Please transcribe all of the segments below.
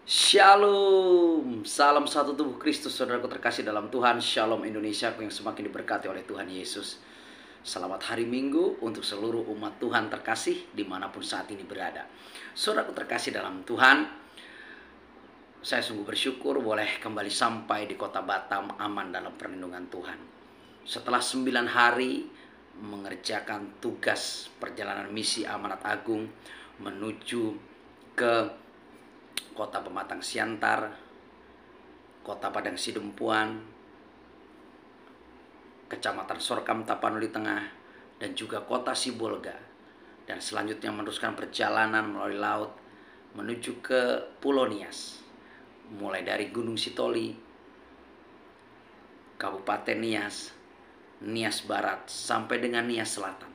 Shalom, salam satu tubuh Kristus, saudaraku terkasih dalam Tuhan. Shalom Indonesia, yang semakin diberkati oleh Tuhan Yesus. Selamat hari Minggu untuk seluruh umat Tuhan terkasih dimanapun saat ini berada. Saudaraku terkasih dalam Tuhan, saya sungguh bersyukur boleh kembali sampai di kota Batam aman dalam perlindungan Tuhan. Setelah 9 hari mengerjakan tugas perjalanan misi amanat agung menuju ke Kota Pematang Siantar, Kota Padang Sidempuan, Kecamatan Sorkam Tapanuli Tengah, dan juga Kota Sibolga. Dan selanjutnya meneruskan perjalanan melalui laut menuju ke Pulau Nias. Mulai dari Gunung Sitoli, Kabupaten Nias, Nias Barat, sampai dengan Nias Selatan.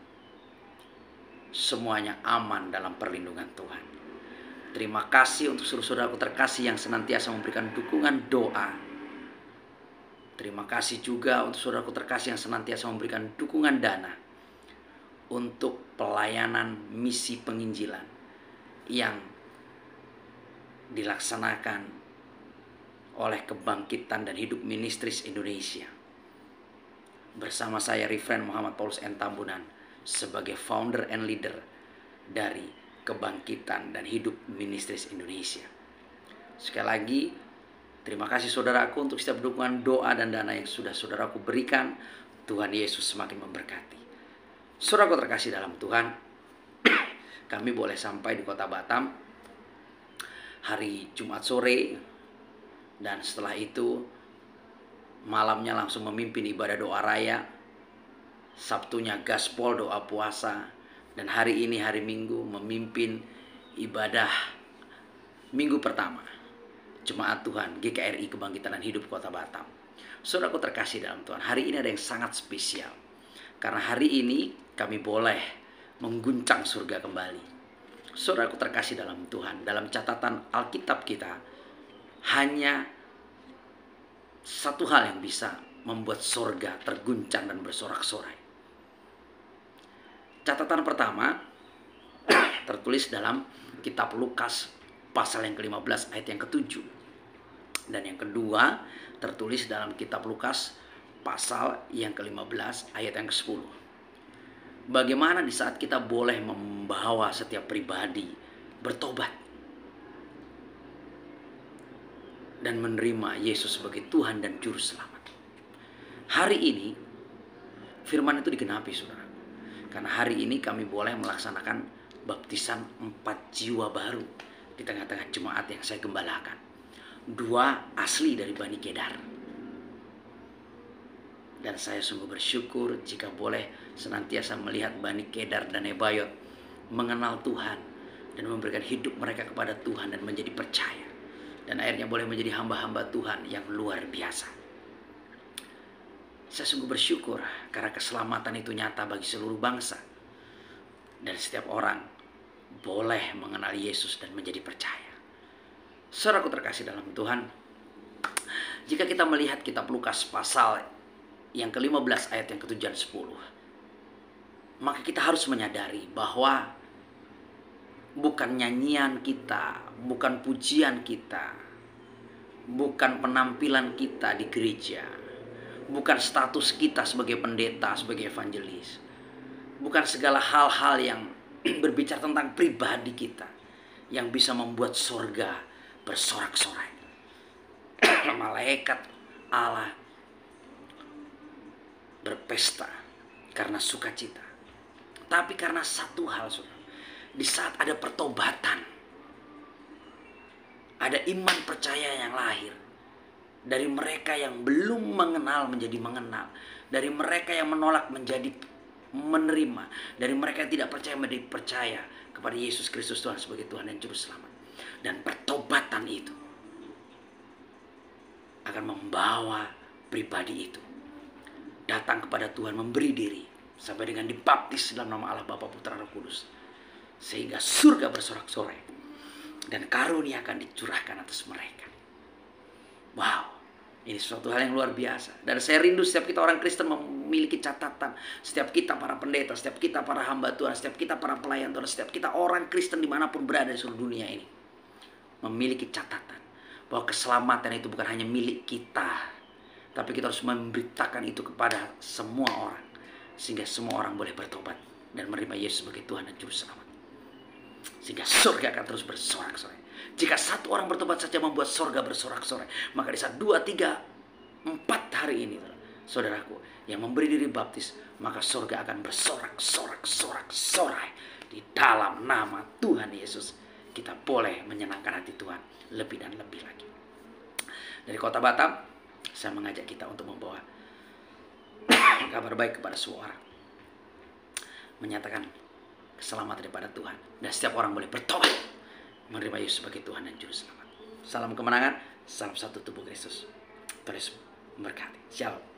Semuanya aman dalam perlindungan Tuhan. Terima kasih untuk seluruh saudaraku terkasih yang senantiasa memberikan dukungan doa. Terima kasih juga untuk saudaraku terkasih yang senantiasa memberikan dukungan dana untuk pelayanan misi penginjilan yang dilaksanakan oleh Kebangkitan dan Hidup Ministries Indonesia. Bersama saya Reverend Muhammad Paulus N. Tambunan sebagai founder and leader dari Kebangkitan dan Hidup Ministries Indonesia. Sekali lagi, terima kasih saudaraku untuk setiap dukungan doa dan dana yang sudah saudaraku berikan. Tuhan Yesus semakin memberkati. Saudaraku terkasih dalam Tuhan, kami boleh sampai di kota Batam hari Jumat sore, dan setelah itu malamnya langsung memimpin ibadah doa raya. Sabtunya gaspol doa puasa. Dan hari ini hari Minggu memimpin ibadah Minggu pertama Jemaat Tuhan GKRI Kebangkitan dan Hidup Kota Batam. Saudaraku terkasih dalam Tuhan, hari ini ada yang sangat spesial. Karena hari ini kami boleh mengguncang surga kembali. Saudaraku terkasih dalam Tuhan, dalam catatan Alkitab kita, hanya satu hal yang bisa membuat surga terguncang dan bersorak-sorai. Catatan pertama tertulis dalam kitab Lukas pasal yang ke-15 ayat yang ke-7. Dan yang kedua tertulis dalam kitab Lukas pasal yang ke-15 ayat yang ke-10. Bagaimana di saat kita boleh membawa setiap pribadi bertobat dan menerima Yesus sebagai Tuhan dan Juru Selamat. Hari ini firman itu digenapi, saudara. Karena hari ini kami boleh melaksanakan baptisan 4 jiwa baru di tengah-tengah jemaat yang saya gembalakan. 2 asli dari Bani Kedar. Dan saya sungguh bersyukur jika boleh senantiasa melihat Bani Kedar dan Nebayot mengenal Tuhan dan memberikan hidup mereka kepada Tuhan dan menjadi percaya. Dan akhirnya boleh menjadi hamba-hamba Tuhan yang luar biasa. Saya sungguh bersyukur karena keselamatan itu nyata bagi seluruh bangsa. Dan setiap orang boleh mengenal Yesus dan menjadi percaya. Saudaraku terkasih dalam Tuhan, jika kita melihat kitab Lukas pasal yang ke-15 ayat yang ke-7 dan 10, maka kita harus menyadari bahwa bukan nyanyian kita, bukan pujian kita, bukan penampilan kita di gereja, bukan status kita sebagai pendeta, sebagai evangelis, bukan segala hal-hal yang berbicara tentang pribadi kita yang bisa membuat sorga bersorak-sorai. Malaikat Allah berpesta karena sukacita. Tapi karena satu hal, saudara, di saat ada pertobatan, ada iman percaya yang lahir dari mereka yang belum mengenal menjadi mengenal, dari mereka yang menolak menjadi menerima, dari mereka yang tidak percaya menjadi percaya kepada Yesus Kristus Tuhan sebagai Tuhan dan Juru Selamat. Dan pertobatan itu akan membawa pribadi itu datang kepada Tuhan, memberi diri sampai dengan dibaptis dalam nama Allah Bapa, Putra, Roh Kudus, sehingga surga bersorak-sorai dan karunia akan dicurahkan atas mereka. Wow, ini suatu hal yang luar biasa. Dan saya rindu setiap kita orang Kristen memiliki catatan. Setiap kita para pendeta, setiap kita para hamba Tuhan, setiap kita para pelayan Tuhan, setiap kita orang Kristen dimanapun berada di seluruh dunia ini, memiliki catatan bahwa keselamatan itu bukan hanya milik kita, tapi kita harus memberitakan itu kepada semua orang, sehingga semua orang boleh bertobat dan menerima Yesus sebagai Tuhan dan Juru Selamat. Sehingga surga akan terus bersorak-sorai. Jika satu orang bertobat saja membuat surga bersorak-sorai, maka di saat 2, 3, 4 hari ini, saudaraku, yang memberi diri baptis, maka surga akan bersorak-sorai. Di dalam nama Tuhan Yesus, kita boleh menyenangkan hati Tuhan lebih dan lebih lagi. Dari kota Batam, saya mengajak kita untuk membawa kabar baik kepada semua orang, menyatakan keselamatan daripada Tuhan, dan setiap orang boleh bertobat, menerima Yesus sebagai Tuhan dan Juru Selamat. Salam kemenangan, salam satu tubuh Kristus. Tuhan Yesus memberkati. Shalom.